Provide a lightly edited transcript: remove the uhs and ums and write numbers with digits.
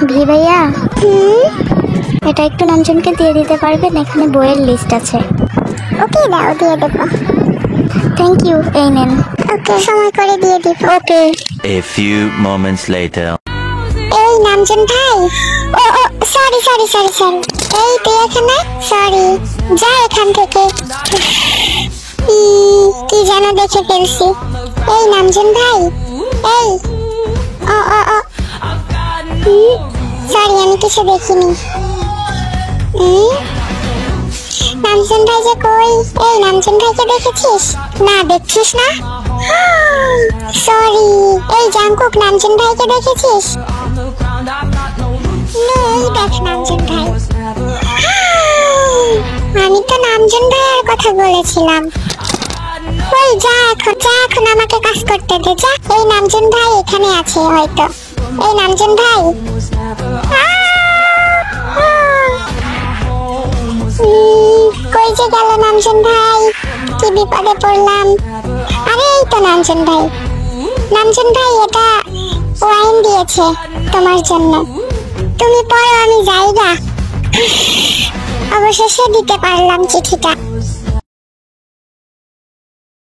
V ভাইয়া, এটা একটু নামজনকে দিয়ে দিতে পারবেন? এখানে বইয়ের লিস্ট আছে। ওকে দাও, দিয়ে দেবো। থ্যাংক ইউ, এই নেন। ওকে, সময় করে দিয়ে দিব। ওকে। A few moments later. এই নামজন ভাই, ও ও সরি সরি সরি সরি, এই তুই এখানে? সরি, যা এখান থেকে। কি যেন দেখে ফেলছি। এই নামজন ভাই, এই ও ও ও সরি, আমি কিছু দেখিনি। নামজন ভাই যে কই? এই নামজন ভাইকে দেখেছিস? না, দেখছিস না? সরি। এই জাঙ্কুক, নামজন ভাইকে দেখেছিস? এই দেখ নামজন ভাই। আমি তো নামজন ভাইয়ের কথা বলেছিলাম। ওই যা এখন, যা এখন আমাকে কাজ করতে দে, যা। এই নামজন ভাই এখানে আছে হয়তো। এই নামজন ভাই, কই যে গেল নামজন ভাই? কি বিপদে পড়লাম। আরে এই তো নামজন ভাই। নামজন ভাই, এটা ওয়াইন দিয়েছে তোমার জন্য, তুমি পড়ো, আমি যাই গা। অবশেষে দিতে পারলাম চিঠিটা।